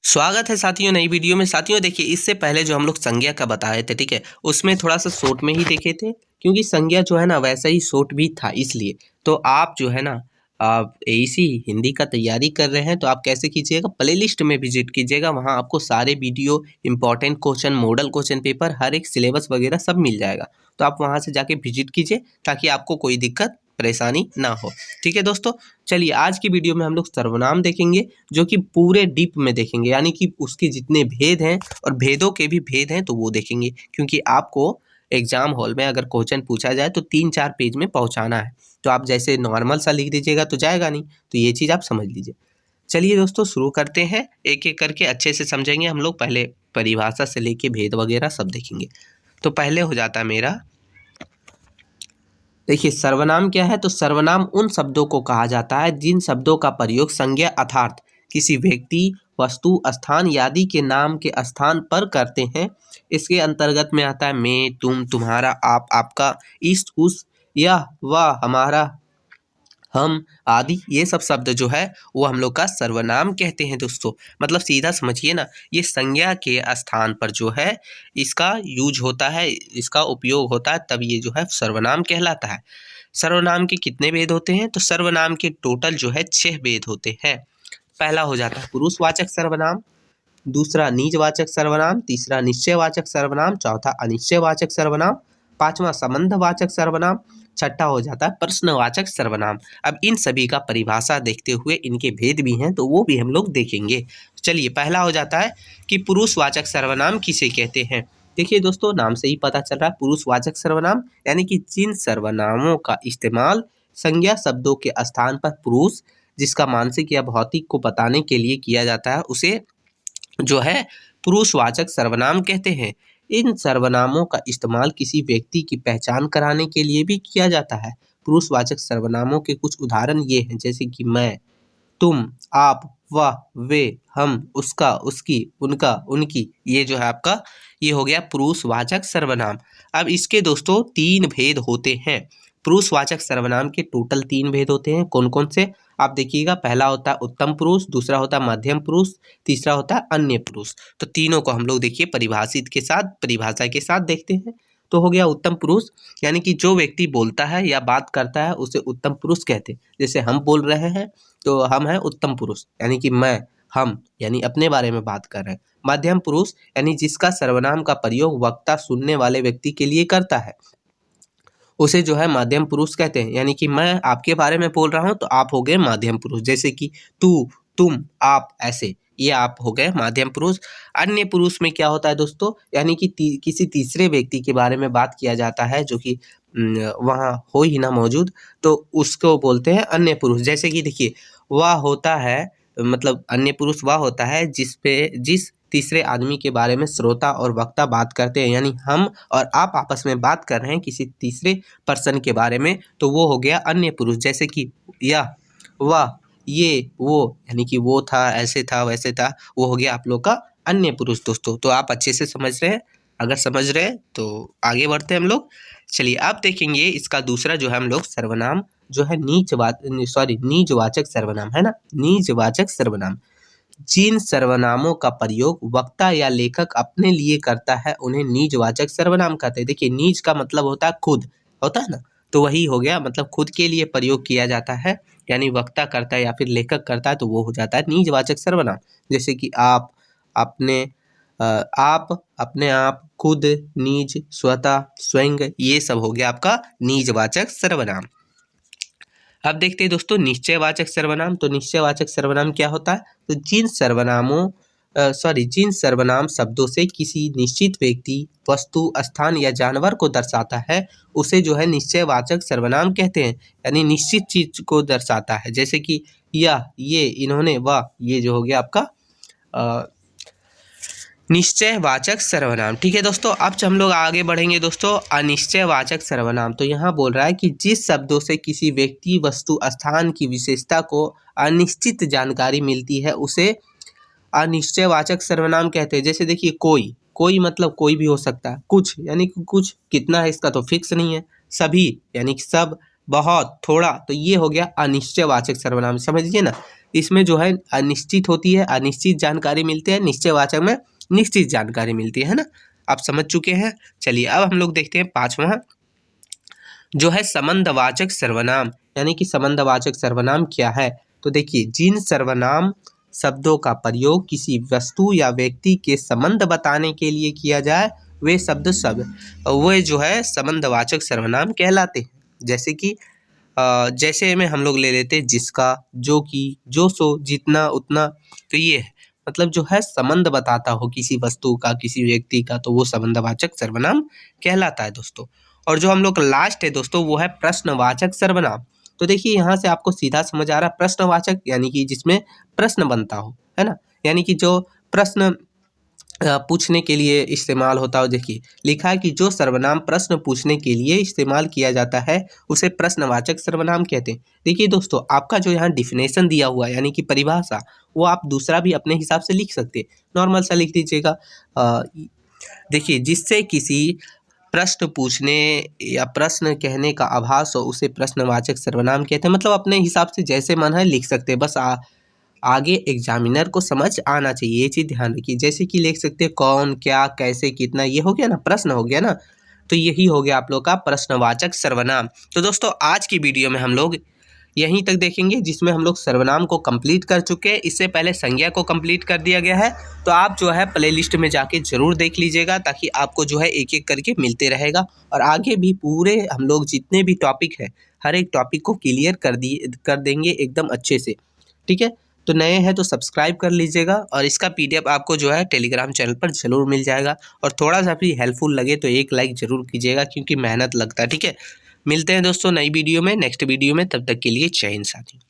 स्वागत है साथियों नई वीडियो में। साथियों देखिए, इससे पहले जो हम लोग संज्ञा का बताए थे, ठीक है, उसमें थोड़ा सा शॉर्ट में ही देखे थे, क्योंकि संज्ञा जो है ना वैसा ही शॉर्ट भी था, इसलिए तो आप जो है ना आप एसी हिंदी का तैयारी कर रहे हैं तो आप कैसे कीजिएगा, प्लेलिस्ट में विजिट कीजिएगा। वहाँ आपको सारे video, important question, model question paper, हर एक सिलेबस वगैरह सब मिल जाएगा। तो आप वहाँ से जाके विजिट कीजिए ताकि आपको कोई दिक्कत परेशानी ना हो। ठीक है दोस्तों, चलिए आज की वीडियो में हम लोग सर्वनाम देखेंगे, जो कि पूरे डीप में देखेंगे, यानी कि उसके जितने भेद हैं और भेदों के भी भेद हैं तो वो देखेंगे, क्योंकि आपको एग्जाम हॉल में अगर क्वेश्चन पूछा जाए तो 3-4 पेज में पहुंचाना है। तो आप जैसे नॉर्मल सा लिख दीजिएगा तो जाएगा नहीं, तो ये चीज़ आप समझ लीजिए। चलिए दोस्तों शुरू करते हैं, एक एक करके अच्छे से समझेंगे हम लोग। पहले परिभाषा से लेके भेद वगैरह सब देखेंगे। तो पहले हो जाता है मेरा, देखिए सर्वनाम क्या है। तो सर्वनाम उन शब्दों को कहा जाता है जिन शब्दों का प्रयोग संज्ञा अर्थात किसी व्यक्ति, वस्तु, स्थान आदि के नाम के स्थान पर करते हैं। इसके अंतर्गत में आता है मैं, तुम, तुम्हारा, आप, आपका, इस, उस, यह, वह, हमारा, हम आदि। ये सब शब्द जो है वो हम लोग का सर्वनाम कहते हैं दोस्तों। मतलब सीधा समझिए ना, ये संज्ञा के स्थान पर जो है इसका यूज होता है, इसका उपयोग होता है, तब ये जो है सर्वनाम कहलाता है। सर्वनाम के कितने भेद होते हैं? तो सर्वनाम के टोटल जो है 6 भेद होते हैं। पहला हो जाता है पुरुषवाचक सर्वनाम, दूसरा निजवाचक सर्वनाम, तीसरा निश्चयवाचक सर्वनाम, चौथा अनिश्चयवाचक सर्वनाम, पांचवा संबंधवाचक सर्वनाम, छठा हो जाता है प्रश्नवाचक सर्वनाम। अब इन सभी का परिभाषा देखते हुए इनके भेद भी हैं तो वो भी हम लोग देखेंगे। चलिए पहला हो जाता है कि पुरुषवाचक सर्वनाम किसे कहते हैं। देखिए दोस्तों, नाम से ही पता चल रहा है, पुरुषवाचक सर्वनाम यानी कि जिन सर्वनामों का इस्तेमाल संज्ञा शब्दों के स्थान पर पुरुष, जिसका मानसिक या भौतिक को बताने के लिए किया जाता है, उसे जो है पुरुषवाचक सर्वनाम कहते हैं। इन सर्वनामों का इस्तेमाल किसी व्यक्ति की पहचान कराने के लिए भी किया जाता है। पुरुषवाचक सर्वनामों के कुछ उदाहरण ये हैं, जैसे कि मैं, तुम, आप, वह, वे, हम, उसका, उसकी, उनका, उनकी। ये जो है आपका ये हो गया पुरुषवाचक सर्वनाम। अब इसके दोस्तों 3 भेद होते हैं। पुरुषवाचक सर्वनाम के टोटल 3 भेद होते हैं। कौन कौन से आप देखिएगा, पहला होता है उत्तम पुरुष, दूसरा होता है मध्यम पुरुष, तीसरा होता है अन्य पुरुष। तो तीनों को हम लोग देखिए परिभाषित के साथ, परिभाषा के साथ देखते हैं। तो हो गया उत्तम पुरुष, यानी कि जो व्यक्ति बोलता है या बात करता है उसे उत्तम पुरुष कहते हैं। जैसे हम बोल रहे हैं तो हम हैं उत्तम पुरुष, यानी कि मैं, हम, यानी अपने बारे में बात कर रहे हैं। मध्यम पुरुष यानी जिसका सर्वनाम का प्रयोग वक्ता सुनने वाले व्यक्ति के लिए करता है, उसे जो है मध्यम पुरुष कहते हैं। यानी कि मैं आपके बारे में बोल रहा हूँ तो आप हो गए मध्यम पुरुष, जैसे कि तू, तुम, आप, ऐसे, ये आप हो गए मध्यम पुरुष। अन्य पुरुष में क्या होता है दोस्तों, यानी कि किसी तीसरे व्यक्ति के बारे में बात किया जाता है जो कि वहाँ हो ही ना मौजूद, तो उसको बोलते हैं अन्य पुरुष। जैसे कि देखिए, वह होता है, मतलब अन्य पुरुष वह होता है जिस तीसरे आदमी के बारे में श्रोता और वक्ता बात करते हैं, यानी हम और आप आपस में बात कर रहे हैं किसी तीसरे पर्सन के बारे में, तो वो हो गया अन्य पुरुष। जैसे कि यह, वह, ये, वो, यानी कि वो था, ऐसे था, वैसे था, वो हो गया आप लोग का अन्य पुरुष दोस्तों। तो आप अच्छे से समझ रहे हैं? अगर समझ रहे हैं तो आगे बढ़ते हैं हम लोग। चलिए आप देखेंगे इसका दूसरा जो है हम लोग सर्वनाम जो है निजवाचक सर्वनाम है ना, निजवाचक सर्वनाम। जिन सर्वनामों का प्रयोग वक्ता या लेखक अपने लिए करता है उन्हें निजवाचक सर्वनाम कहते हैं। देखिए, निज का मतलब होता है खुद, होता है ना, तो वही हो गया, मतलब खुद के लिए प्रयोग किया जाता है, यानी वक्ता करता है या फिर लेखक करता है तो वो हो जाता है निजवाचक सर्वनाम। जैसे कि आप, अपने, आप, अपने आप, खुद, निज, स्वतः, स्वयं, ये सब हो गया आपका निजवाचक सर्वनाम। अब देखते हैं दोस्तों निश्चयवाचक सर्वनाम। तो निश्चयवाचक सर्वनाम क्या होता है? तो जिन सर्वनाम शब्दों से किसी निश्चित व्यक्ति, वस्तु, स्थान या जानवर को दर्शाता है उसे जो है निश्चयवाचक सर्वनाम कहते हैं, यानी निश्चित चीज को दर्शाता है। जैसे कि यह, ये, इन्होंने, वह, ये जो हो गया आपका निश्चयवाचक सर्वनाम। ठीक है दोस्तों, अब हम लोग आगे बढ़ेंगे दोस्तों अनिश्चयवाचक सर्वनाम। तो यहाँ बोल रहा है कि जिस शब्दों से किसी व्यक्ति, वस्तु, स्थान की विशेषता को अनिश्चित जानकारी मिलती है उसे अनिश्चयवाचक सर्वनाम कहते हैं। जैसे देखिए, कोई मतलब कोई भी हो सकता है, कुछ यानी कि कुछ, कितना है इसका तो फिक्स नहीं है, सभी यानी कि सब, बहुत, थोड़ा, तो ये हो गया अनिश्चयवाचक सर्वनाम, समझिए ना। इसमें जो है अनिश्चित होती है, अनिश्चित जानकारी मिलती है, निश्चयवाचक में निश्चित जानकारी मिलती है ना। आप समझ चुके हैं। चलिए अब हम लोग देखते हैं पांचवा जो है संबंधवाचक सर्वनाम, यानी कि संबंधवाचक सर्वनाम क्या है। तो देखिए, जिन सर्वनाम शब्दों का प्रयोग किसी वस्तु या व्यक्ति के संबंध बताने के लिए किया जाए वे शब्द सब वे जो है संबंधवाचक सर्वनाम कहलाते हैं। जैसे कि जैसे में हम लोग ले लेते हैं जिसका, जो कि, जो सो, जितना, उतना। तो ये है, मतलब जो है संबंध बताता हो किसी वस्तु का, किसी व्यक्ति का, तो वो संबंधवाचक सर्वनाम कहलाता है दोस्तों। और जो हम लोग लास्ट है दोस्तों वो है प्रश्नवाचक सर्वनाम। तो देखिए यहाँ से आपको सीधा समझ आ रहा है, प्रश्नवाचक यानी कि जिसमें प्रश्न बनता हो, है ना, यानी कि जो प्रश्न पूछने के लिए इस्तेमाल होता हो। देखिए लिखा है कि जो सर्वनाम प्रश्न पूछने के लिए इस्तेमाल किया जाता है उसे प्रश्नवाचक सर्वनाम कहते हैं। देखिए दोस्तों, आपका जो यहाँ डिफिनेशन दिया हुआ है यानी कि परिभाषा, वो आप दूसरा भी अपने हिसाब से लिख सकते हैं, नॉर्मल सा लिख दीजिएगा। देखिए, जिससे किसी प्रश्न पूछने या प्रश्न कहने का आभास हो उसे प्रश्नवाचक सर्वनाम कहते हैं। मतलब अपने हिसाब से जैसे मन है लिख सकते हैं, बस आगे एग्जामिनर को समझ आना चाहिए, ये चीज़ ध्यान रखिए। जैसे कि लिख सकते हैं कौन, क्या, कैसे, कितना, ये हो गया ना, प्रश्न हो गया ना। तो यही हो गया आप लोग का प्रश्नवाचक सर्वनाम। तो दोस्तों आज की वीडियो में हम लोग यहीं तक देखेंगे, जिसमें हम लोग सर्वनाम को कंप्लीट कर चुके हैं। इससे पहले संज्ञा को कंप्लीट कर दिया गया है। तो आप जो है प्लेलिस्ट में जाके ज़रूर देख लीजिएगा, ताकि आपको जो है एक एक करके मिलते रहेगा। और आगे भी पूरे हम लोग जितने भी टॉपिक है, हर एक टॉपिक को क्लियर कर देंगे एकदम अच्छे से, ठीक है। तो नए हैं तो सब्सक्राइब कर लीजिएगा, और इसका PDF आपको जो है टेलीग्राम चैनल पर ज़रूर मिल जाएगा। और थोड़ा सा भी हेल्पफुल लगे तो एक लाइक ज़रूर कीजिएगा, क्योंकि मेहनत लगता है, ठीक है। मिलते हैं दोस्तों नई वीडियो में, नेक्स्ट वीडियो में। तब तक के लिए जय हिंद साथियों।